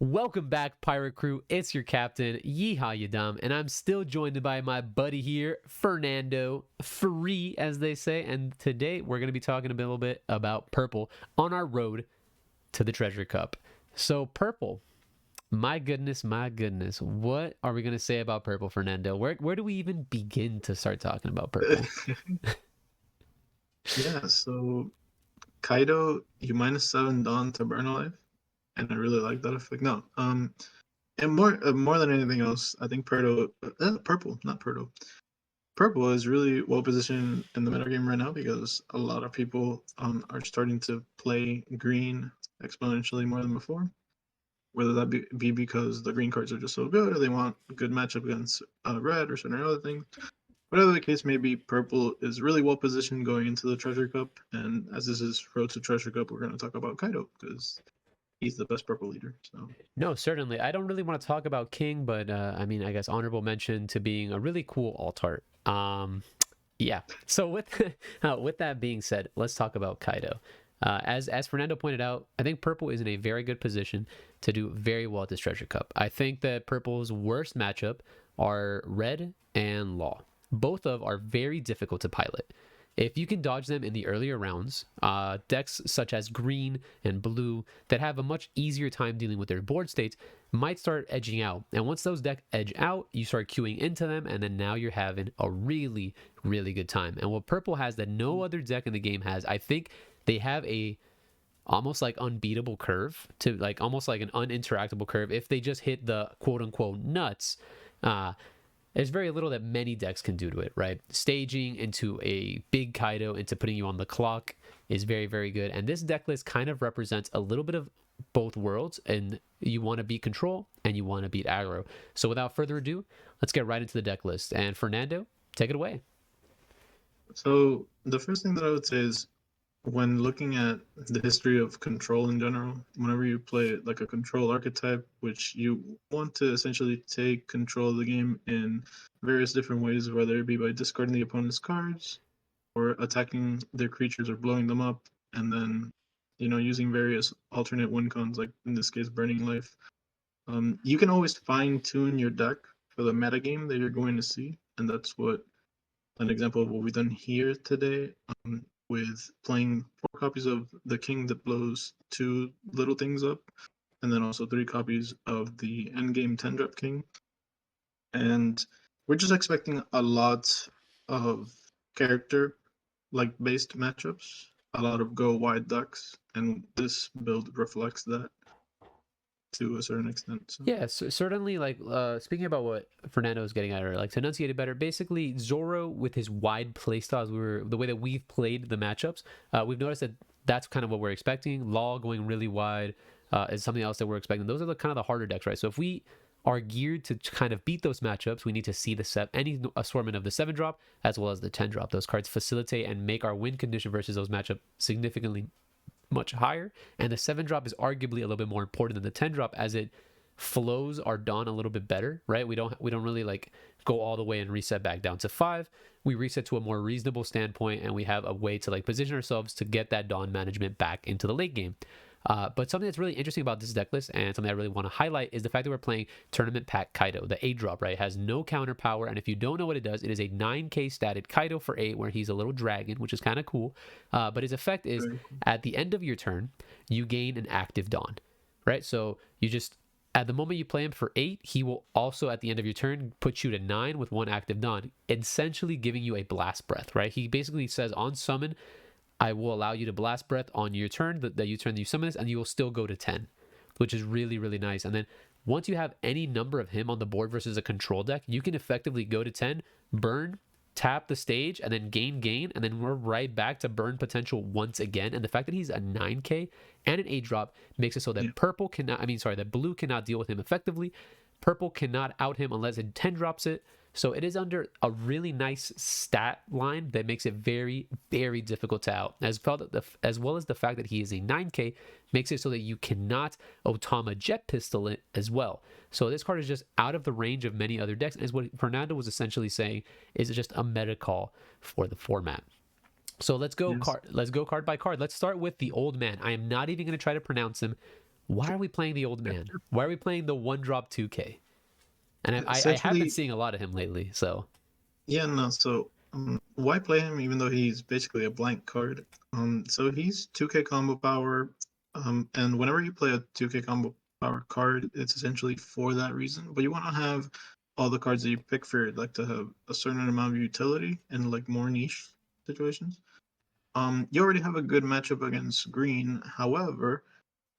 Welcome back, Pirate Crew. It's your captain, Yeehaw Yadam, and I'm still joined by my buddy here, Fernando, free as they say. And today we're going to be talking a little bit about purple on our road to the Treasure Cup. So, purple, my goodness, what are we going to say about purple, Fernando? Where do we even begin to start talking about purple? Yeah, so Kaido, you -7 Dawn to burn alive, and I really like that effect. No, and more than anything else, I think purple, not Purtle. Purple is really well positioned in the meta game right now because a lot of people are starting to play green exponentially more than before. Whether that be because the green cards are just so good, or they want a good matchup against red or certain other things. Whatever the case may be, purple is really well positioned going into the Treasure Cup. And as this is Road to Treasure Cup, we're going to talk about Kaido because he's the best purple leader. So No, certainly. I don't really want to talk about King, but I mean, I guess honorable mention to being a really cool alt art. Yeah. So with with that being said, let's talk about Kaido. As Fernando pointed out, I think purple is in a very good position to do very well at this Treasure Cup. I think that purple's worst matchup are red and law. Both of are very difficult to pilot. If you can dodge them in the earlier rounds, decks such as green and blue that have a much easier time dealing with their board states might start edging out. And once those decks edge out, you start queuing into them, and then now you're having a really, really good time. And what purple has that no other deck in the game has, I think they have a almost like unbeatable curve to like almost like an uninteractable curve if they just hit the quote unquote nuts. There's very little that many decks can do to it, right? Staging into a big Kaido, into putting you on the clock is very, very good. And this deck list kind of represents a little bit of both worlds, and you want to beat control and you want to beat aggro. So without further ado, let's get right into the deck list. And Fernando, take it away. so the first thing that I would say is when looking at the history of control in general, whenever you play like a control archetype, which you want to essentially take control of the game in various different ways, whether it be by discarding the opponent's cards or attacking their creatures or blowing them up, and then using various alternate win cons, like in this case, burning life. You can always fine tune your deck for the meta game that you're going to see, and that's what an example of what we've done here today, with playing 4 copies of the king that blows 2 little things up, and then also 3 copies of the endgame 10-drop king. And we're just expecting a lot of character like based matchups, a lot of go wide ducks, and this build reflects that to a certain extent. So Yeah, so certainly. Like speaking about what Fernando was getting at, or like to enunciate it better. Basically, Zoro with his wide playstyles, the way that we've played the matchups, we've noticed that that's kind of what we're expecting. Law going really wide is something else that we're expecting. Those are the kind of the harder decks, right? So if we are geared to kind of beat those matchups, we need to see any assortment of the 7-drop as well as the 10-drop. Those cards facilitate and make our win condition versus those matchups significantly much higher, and the 7-drop is arguably a little bit more important than the 10-drop as it flows our dawn a little bit better, right? We don't really like go all the way and reset back down to 5. We reset to a more reasonable standpoint, and we have a way to like position ourselves to get that dawn management back into the late game. But something that's really interesting about this deck list, and something I really want to highlight, is the fact that we're playing Tournament Pack Kaido, the 8-drop, right? It has no counter power, and if you don't know what it does, it is a 9k statted Kaido for 8, where he's a little dragon, which is kind of cool. But his effect is, very cool. at the end of your turn, you gain an active Dawn, right? So you just, at the moment you play him for 8, he will also, at the end of your turn, put you to 9 with 1 active Dawn, essentially giving you a Blast Breath, right? He basically says on summon, I will allow you to blast breath on your turn, that you turn that you summon this, and you will still go to 10, which is really, really nice. And then once you have any number of him on the board versus a control deck, you can effectively go to 10, burn, tap the stage, and then gain, and then we're right back to burn potential once again. And the fact that he's a 9k and an 8-drop makes it so that Yeah. that blue cannot deal with him effectively. Purple cannot out him unless it 10 drops it. So it is under a really nice stat line that makes it very, very difficult to out. As well as the fact that he is a 9k makes it so that you cannot Otama Jet Pistol it as well. So this card is just out of the range of many other decks. And as what Fernando was essentially saying, is just a meta call for the format. So let's go Yes. card by card. Let's start with the old man. I am not even going to try to pronounce him. why are we playing the old man? Why are we playing the one drop 2K? And I have been Essentially, seeing a lot of him lately. So yeah, no. So, why play him even though he's basically a blank card? So he's 2K combo power. And whenever you play a 2K combo power card, it's essentially for that reason. But you want to have all the cards that you pick for it, like to have a certain amount of utility and like more niche situations. You already have a good matchup against green. However,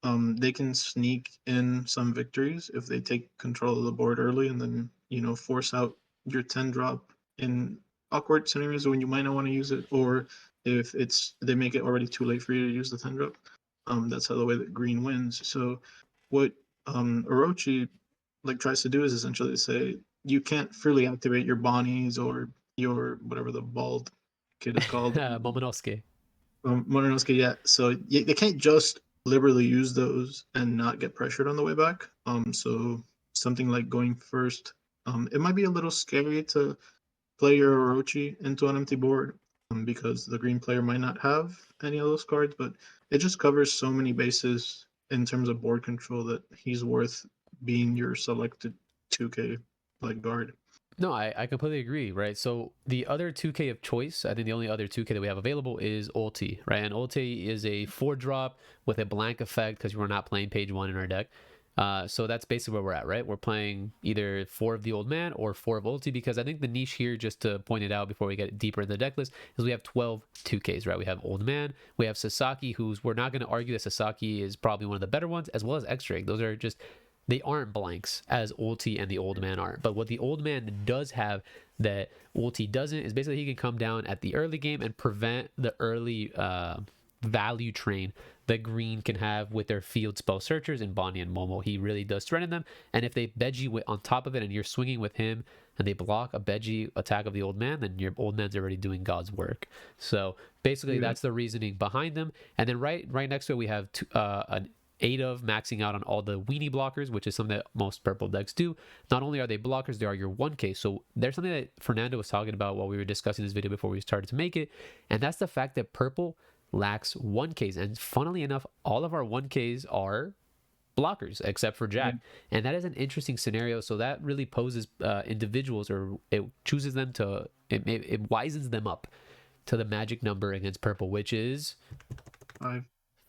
they can sneak in some victories if they take control of the board early and then force out your 10 drop in awkward scenarios when you might not want to use it, or if they make it already too late for you to use the 10 drop. That's how the way that green wins. So what Orochi like tries to do is essentially say you can't freely activate your Bonnies or your whatever the bald kid is called. Momonosuke. Mononosuke, yeah. So they can't just liberally use those and not get pressured on the way back. So something like going first, it might be a little scary to play your Orochi into an empty board, because the green player might not have any of those cards, but it just covers so many bases in terms of board control that he's worth being your selected 2K like guard. No, I completely agree, right? So the other 2K of choice, I think the only other 2K that we have available is Ulti, right? And Ulti is a 4-drop with a blank effect because we're not playing page 1 in our deck. So that's basically where we're at, right? We're playing either 4 of the Old Man or 4 of Ulti, because I think the niche here, just to point it out before we get deeper in the deck list, is we have 12 2Ks, right? We have Old Man, we have Sasaki, who's, we're not going to argue that Sasaki is probably one of the better ones, as well as X-Drake. Those are just, they aren't blanks as Ulti and the Old Man are. But what the Old Man does have that Ulti doesn't is basically he can come down at the early game and prevent the early value train that green can have with their field spell searchers and Bonnie and Momo. He really does threaten them. And if they Beji on top of it and you're swinging with him and they block a Beji attack of the Old Man, then your Old Man's already doing God's work. So basically, Yeah. that's the reasoning behind them. And then right next to it, we have an 8 of maxing out on all the weenie blockers, which is something that most purple decks do. Not only are they blockers, they are your 1K. So there's something that Fernando was talking about while we were discussing this video before we started to make it, and that's the fact that purple lacks 1Ks. And funnily enough, all of our 1Ks are blockers except for Jack. And that is an interesting scenario. So that really poses individuals, or it chooses them to, it wisens them up to the magic number against purple, which is 5.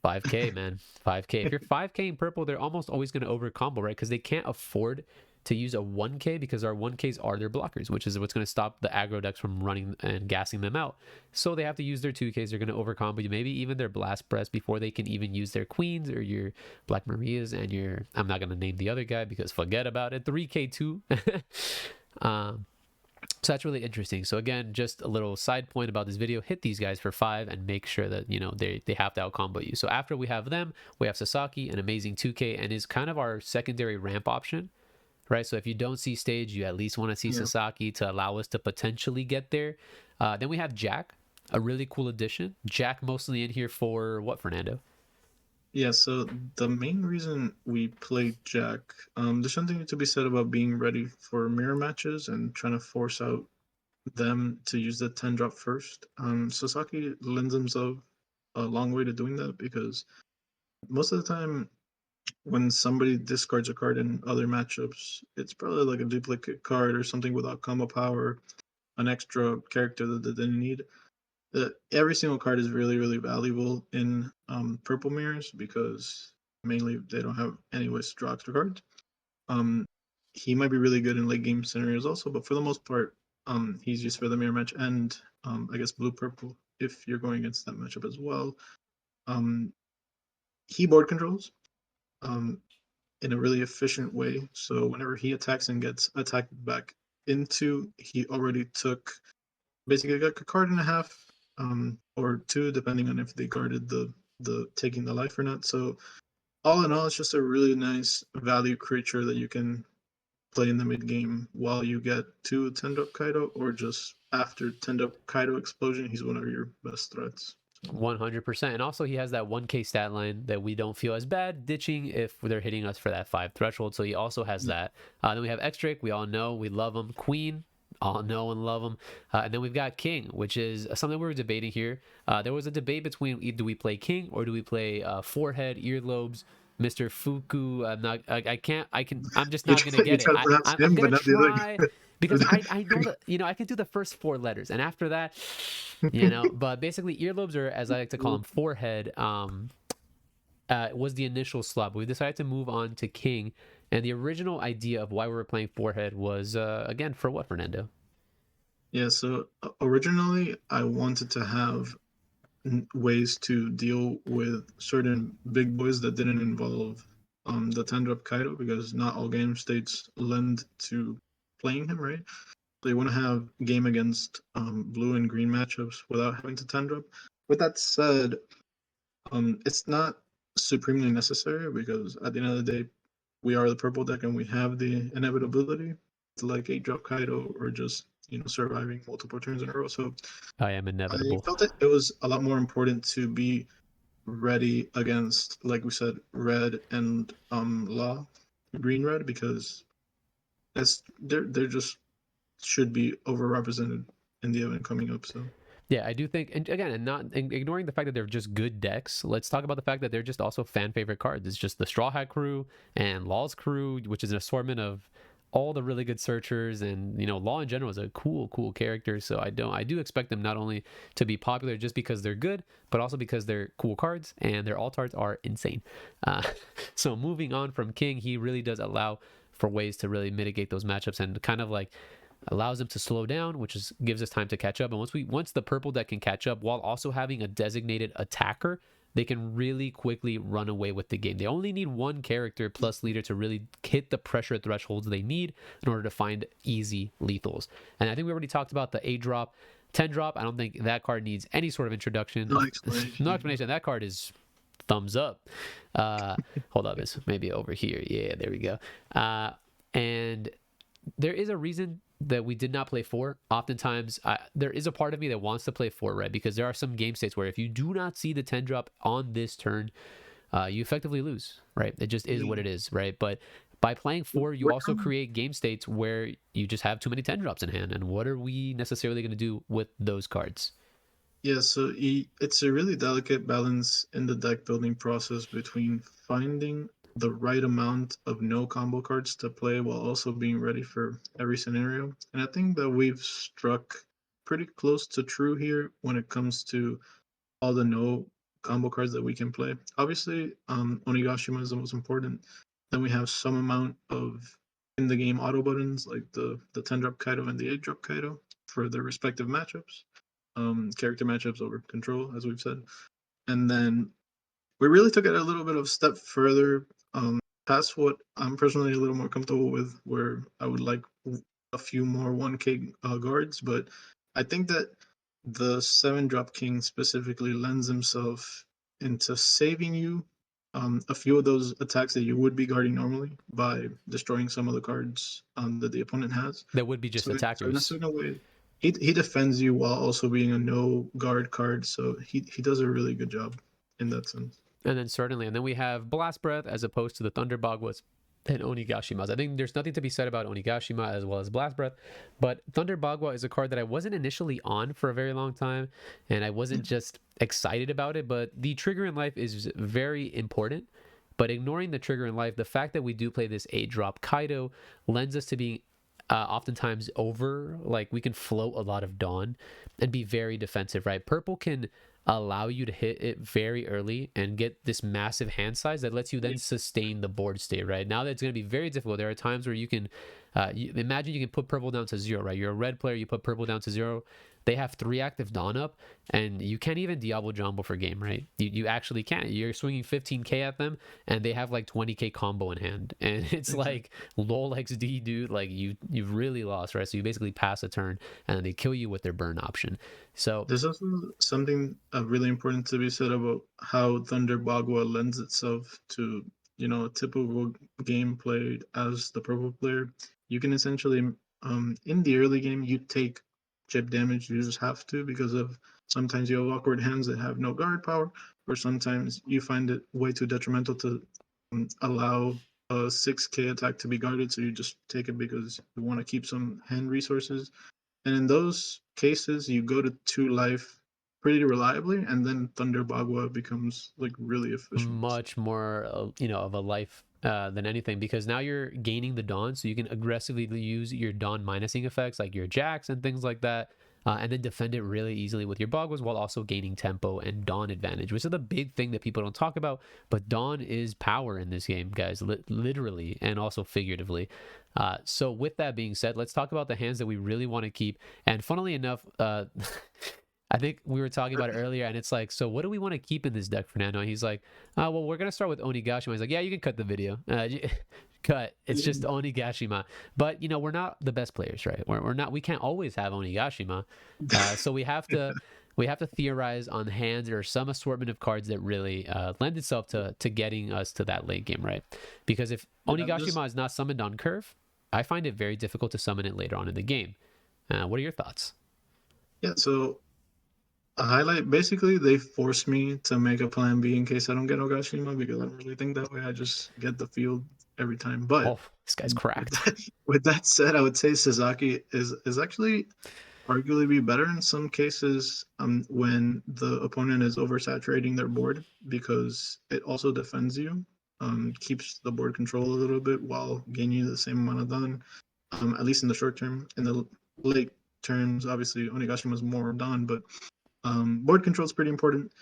5K, man. 5K. If you're 5K in purple, they're almost always going to over combo, right? Because they can't afford to use a 1K because our 1Ks are their blockers, which is what's going to stop the aggro decks from running and gassing them out. So they have to use their 2Ks. They're going to over combo you, maybe even their blast press before they can even use their queens or your Black Marias and your, I'm not going to name the other guy because forget about it, 3K2. So that's really interesting. So again, just a little side point about this video, hit these guys for 5 and make sure that, you know, they have to out combo you. So after we have them, we have Sasaki, an amazing 2K, and is kind of our secondary ramp option, right? So if you don't see stage, you at least want to see Sasaki to allow us to potentially get there. Then we have Jack, a really cool addition. Jack mostly in here for what, Fernando? Yeah, so the main reason we played Jack, there's something to be said about being ready for mirror matches and trying to force out them to use the 10 drop first. Sasaki lends himself a long way to doing that because most of the time when somebody discards a card in other matchups, it's probably like a duplicate card or something without combo power, an extra character that they didn't need. Every single card is really, really valuable in purple mirrors because mainly they don't have any ways to draw extra cards. Um, he might be really good in late game scenarios also, but for the most part, he's used for the mirror match and I guess blue purple if you're going against that matchup as well. Um, he board controls um, in a really efficient way. So whenever he attacks and gets attacked back into, he already took basically like a card and a half, or two, depending on if they guarded the taking the life or not. So all in all, it's just a really nice value creature that you can play in the mid game while you get to Tend Up Kaido, or just after Tend Up Kaido explosion. He's one of your best threats. So, 100%. And also, he has that 1K stat line that we don't feel as bad ditching if they're hitting us for that 5 threshold. So he also has that. Then we have X-Drake. We all know we love him. Queen. All know and love him. And then we've got King, which is something we were debating here. There was a debate between do we play King or do we play forehead, earlobes, Mr. Fuku. I'm just You not gonna try, you get it. try to pronounce I'm him, but gonna not the try because other I know that I can do the first four letters, and after that, guy. but basically earlobes are, as I like to call them, forehead. Was the initial slot. But we decided to move on to King, and the original idea of why we were playing forehead was again for what, Fernando? Yeah, so originally I wanted to have ways to deal with certain big boys that didn't involve the tender of Kaido because not all game states lend to playing him, right? So you want to have game against blue and green matchups without having to tender up. With that said, it's not supremely necessary because at the end of the day, we are the purple deck and we have the inevitability to like a drop Kaido or just surviving multiple turns in a row. So I am I inevitable. felt it was a lot more important to be ready against, like we said, red and law, green red because they're just should be overrepresented in the event coming up. So Yeah, I do think, and again, and not ignoring the fact that they're just good decks. Let's talk about the fact that they're just also fan favorite cards. It's just the Straw Hat crew and Law's crew, which is an assortment of all the really good searchers, and Law in general is a cool character. So I do expect them not only to be popular just because they're good, but also because they're cool cards and their alt arts are insane. Uh, so moving on from King, he really does allow for ways to really mitigate those matchups and kind of like allows them to slow down, which gives us time to catch up. And once the purple deck can catch up while also having a designated attacker, they can really quickly run away with the game. They only need one character plus leader to really hit the pressure thresholds they need in order to find easy lethals. And I think we already talked about the 8 drop, 10 drop. I don't think that card needs any sort of introduction. no No explanation. explanation. That card is thumbs up. Hold up, it's maybe over here. Yeah, there we go. And there is a reason that we did not play 4. Oftentimes, there is a part of me that wants to play 4 red because there are some game states where if you do not see the 10 drop on this turn, you effectively lose, right? It just is what it is, right? But by playing 4, you We're also kind of create game states where you just have too many 10 drops in hand. And what are we necessarily going to do with those cards? Yeah, so it's a really delicate balance in the deck building process between finding the right amount of no combo cards to play while also being ready for every scenario. And I think that we've struck pretty close to true here when it comes to all the no combo cards that we can play. Obviously, Onigashima is the most important. Then we have some amount of in the game auto buttons like the 10 drop Kaido and the 8 drop Kaido for their respective matchups, character matchups over control, as we've said. And then we really took it a little bit of step further, past what I'm personally a little more comfortable with, where I would like a few more 1K guards. But I think that the 7 drop king specifically lends himself into saving you a few of those attacks that you would be guarding normally by destroying some of the cards that the opponent has. That would be just So in a attackers. certain way, he defends you while also being a no guard card. So he does a really good job in that sense. And then certainly, and then we have Blast Breath as opposed to the Thunder Bagwas and Onigashimas. I think there's nothing to be said about Onigashima as well as Blast Breath, but Thunder Bagua is a card that I wasn't initially on for a very long time, and I wasn't just excited about it, but the trigger in life is very important. But ignoring the trigger in life, the fact that we do play this 8 drop Kaido lends us to being oftentimes over, like we can float a lot of Dawn and be very defensive, right? Purple can allow you to hit it very early and get this massive hand size that lets you then sustain the board state, right? Now that's going to be very difficult. There are times where you can imagine you can put purple down to 0, right? You're a red player, you put purple down to 0. They have 3 active Dawn up, and you can't even Diablo Jumbo for game, right? You actually can't. You're swinging 15k at them, and they have like 20k combo in hand, and it's like lol XD, dude. Like you've really lost, right? So you basically pass a turn, and then they kill you with their burn option. So There's also something really important to be said about how Thunder Bagua lends itself to, a typical game played as the purple player. You can essentially, in the early game, you take chip damage. You just have to because of sometimes you have awkward hands that have no guard power, or sometimes you find it way too detrimental to allow a 6k attack to be guarded. So you just take it because you want to keep some hand resources. And in those cases, you go to 2 life pretty reliably, and then Thunder Bagua becomes like really efficient. Much more of a life than anything, because now you're gaining the Dawn, so you can aggressively use your Dawn minusing effects like your Jacks and things like that, and then defend it really easily with your Bagwas while also gaining tempo and Dawn advantage, which is the big thing that people don't talk about. But Dawn is power in this game, guys, literally and also figuratively. So with that being said, let's talk about the hands that we really want to keep. And funnily enough, I think we were talking about it earlier, and it's like, so what do we want to keep in this deck, Fernando? And he's like, well, we're going to start with Onigashima. He's like, yeah, you can cut the video. Cut. It's just Onigashima. But, we're not the best players, right? We're not, we can't always have Onigashima. So we have to theorize on hands or some assortment of cards that really lend itself to getting us to that late game, right? Because if Onigashima is not summoned on curve, I find it very difficult to summon it later on in the game. What are your thoughts? Yeah, so a highlight, basically, they force me to make a plan B in case I don't get Ogashima, because I don't really think that way. I just get the field every time. But Oh, this guy's cracked. with that said, I would say Sasaki is actually arguably better in some cases when the opponent is oversaturating their board, because it also defends you, keeps the board control a little bit while gaining the same amount of done, at least in the short term. In the late terms, obviously, Onigashima is more done, but board control is pretty important.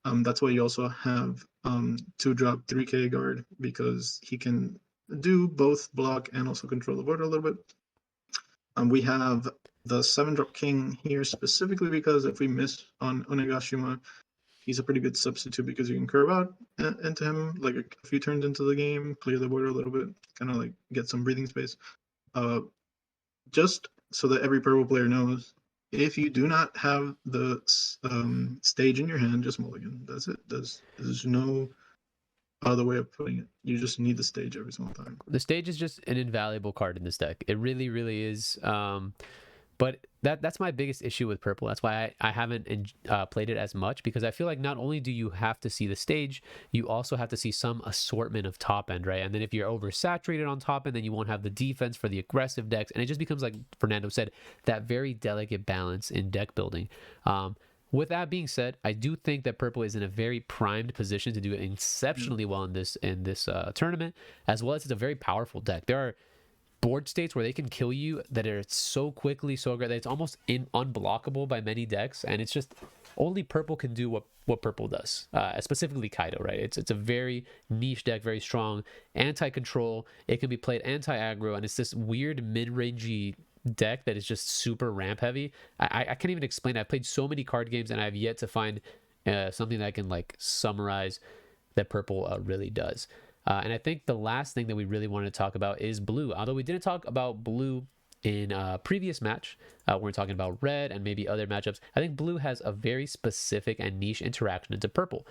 That's why you also have 2-drop 3K guard, because he can do both block and also control the board a little bit. We have the 7-drop king here specifically because if we miss on Onigashima, he's a pretty good substitute, because you can curve out into him like a few turns into the game, clear the board a little bit, kind of like get some breathing space. Just so that every purple player knows, if you do not have the stage in your hand, just mulligan. That's it. There's no other way of putting it. You just need the stage every single time. The stage is just an invaluable card in this deck. It really, really is. But that's my biggest issue with purple. That's why I haven't played it as much, because I feel like not only do you have to see the stage, you also have to see some assortment of top end, right? And then if you're oversaturated on top end, then you won't have the defense for the aggressive decks. And it just becomes, like Fernando said, that very delicate balance in deck building. With that being said, I do think that purple is in a very primed position to do exceptionally well in this tournament, as well as it's a very powerful deck. There are board states where they can kill you that are so quickly, so great that it's almost unblockable by many decks, and it's just only purple can do what purple does, specifically Kaido, right? It's a very niche deck, very strong, anti-control. It can be played anti-aggro, and it's this weird mid-rangey deck that is just super ramp heavy. I can't even explain it. I've played so many card games, and I've yet to find something that I can like summarize that purple really does. And I think the last thing that we really wanted to talk about is blue. Although we didn't talk about blue in a previous match, we're talking about red and maybe other matchups. I think blue has a very specific and niche interaction into purple.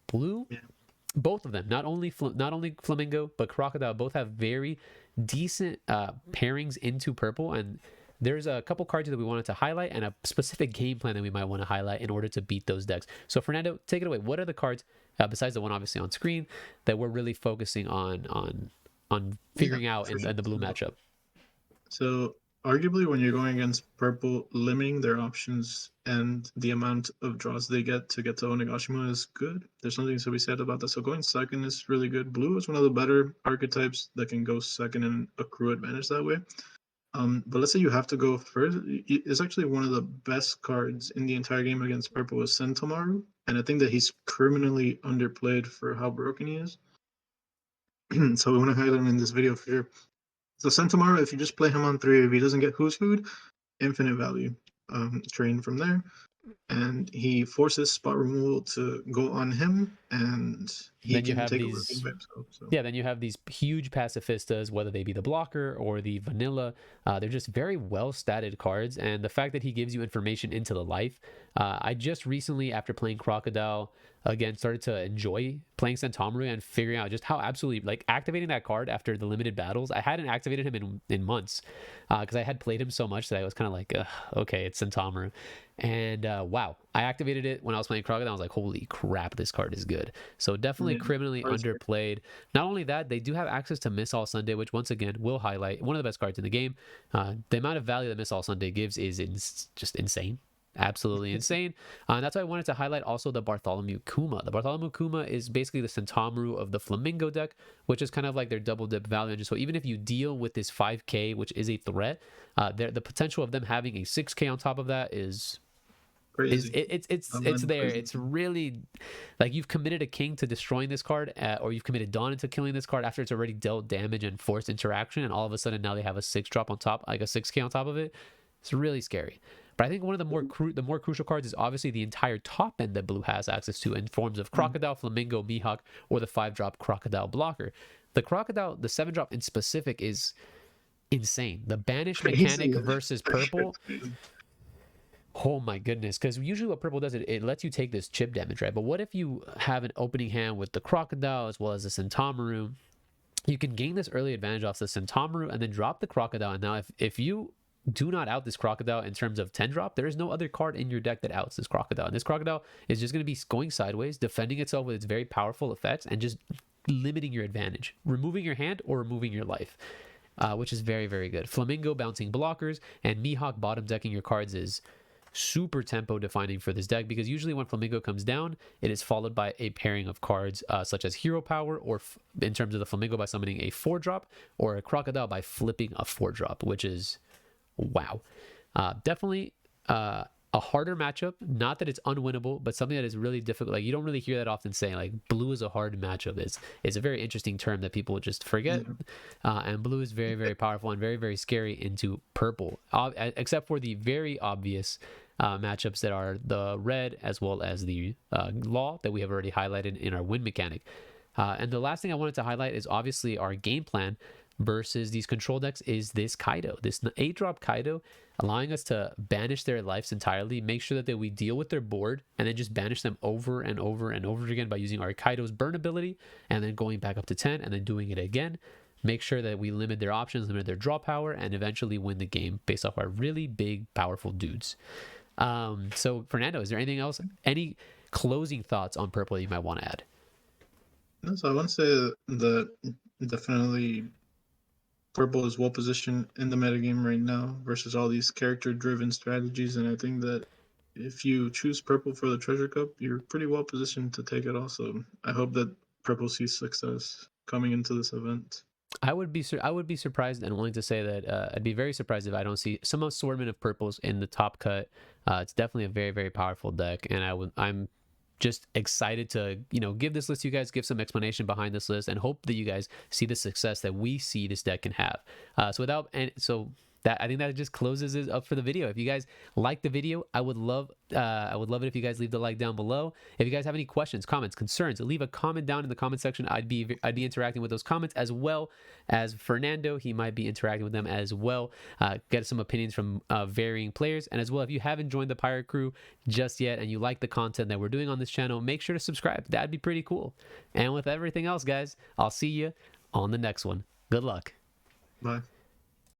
Blue, both of them, not only Flamingo but Crocodile, both have very decent pairings into purple, and there's a couple cards that we wanted to highlight and a specific game plan that we might want to highlight in order to beat those decks. So Fernando, take it away. What are the cards, besides the one obviously on screen, that we're really focusing on figuring out in the blue matchup? So arguably, when you're going against purple, limiting their options and the amount of draws they get to Onigashima is good. There's something to be said about that. So going second is really good. Blue is one of the better archetypes that can go second and accrue advantage that way. But let's say you have to go first. It's actually one of the best cards in the entire game against purple is Sentomaru, and I think that he's criminally underplayed for how broken he is. So we want to highlight him in this video for sure. So Sentomaru, if you just play him on 3, if he doesn't get Who's Food, infinite value. Train from there. And he forces spot removal to go on him, and he then you can have take these, over by himself. So. Yeah, then you have these huge pacifistas, whether they be the blocker or the vanilla. They're just very well statted cards, and the fact that he gives you information into the life. I just recently, after playing Crocodile again, started to enjoy playing Sentomaru and figuring out just how absolutely, like, activating that card after the limited battles. I hadn't activated him in months because I had played him so much that I was kind of like, okay, it's Sentomaru. And wow, I activated it when I was playing Crocodile. I was like, holy crap, this card is good. So definitely criminally underplayed. Not only that, they do have access to Miss All Sunday, which once again we'll highlight, one of the best cards in the game. The amount of value that Miss All Sunday gives is just insane. absolutely insane. And that's why I wanted to highlight also the Bartholomew Kuma. The Bartholomew Kuma is basically the Sentamaru of the Flamingo deck, which is kind of like their double dip value engine. So even if you deal with this 5k, which is a threat, the potential of them having a 6k on top of that is Crazy. it's there. It's really like you've committed a king to destroying this card, or you've committed Dawn into killing this card after it's already dealt damage and forced interaction, and all of a sudden now they have a 6 drop on top, like a 6k on top of it. It's really scary. But I think one of the more crucial cards is obviously the entire top end that blue has access to in forms of Crocodile, Flamingo, Mihawk, or the 5-drop Crocodile blocker. The Crocodile, the 7-drop in specific, is insane. The banish mechanic versus purple. Oh my goodness, because usually what purple does, it lets you take this chip damage, right? But what if you have an opening hand with the Crocodile as well as the Sentamaru? You can gain this early advantage off the Sentamaru and then drop the Crocodile. And now if you do not out this Crocodile in terms of 10 drop, there is no other card in your deck that outs this Crocodile. And this Crocodile is just going to be going sideways, defending itself with its very powerful effects, and just limiting your advantage, removing your hand or removing your life, which is very, very good. Flamingo bouncing blockers and Mihawk bottom decking your cards is super tempo defining for this deck, because usually when Flamingo comes down, it is followed by a pairing of cards such as Hero Power, or in terms of the Flamingo by summoning a 4-drop, or a Crocodile by flipping a 4-drop, which is wow. Definitely a harder matchup. Not that it's unwinnable, but something that is really difficult. Like, you don't really hear that often saying like blue is a hard matchup. It's a very interesting term that people just forget. And blue is very, very powerful and very, very scary into purple, except for the very obvious matchups that are the red as well as the law that we have already highlighted in our win mechanic. And the last thing I wanted to highlight is obviously our game plan versus these control decks is this Kaido, this 8-drop Kaido, allowing us to banish their lives entirely, make sure that we deal with their board, and then just banish them over and over and over again by using our Kaido's burn ability, and then going back up to 10 and then doing it again. Make sure that we limit their options, limit their draw power, and eventually win the game based off our really big, powerful dudes. So Fernando, is there anything else, any closing thoughts on purple you might want to add? No, so I want to say that definitely purple is well positioned in the metagame right now versus all these character driven strategies, and I think that if you choose purple for the treasure cup, you're pretty well positioned to take it also. I hope that purple sees success coming into this event. I would be surprised and willing to say that I'd be very surprised if I don't see some assortment of purples in the top cut. It's definitely a very, very powerful deck, and I'm just excited to give this list to you guys, give some explanation behind this list, and hope that you guys see the success that we see this deck can have. I think that just closes it up for the video. If you guys like the video, I would love it if you guys leave the like down below. If you guys have any questions, comments, concerns, leave a comment down in the comment section. I'd be interacting with those comments, as well as Fernando. He might be interacting with them as well. Get some opinions from varying players, and as well, if you haven't joined the Pirate Crew just yet and you like the content that we're doing on this channel, make sure to subscribe. That'd be pretty cool. And with everything else, guys, I'll see you on the next one. Good luck. Bye.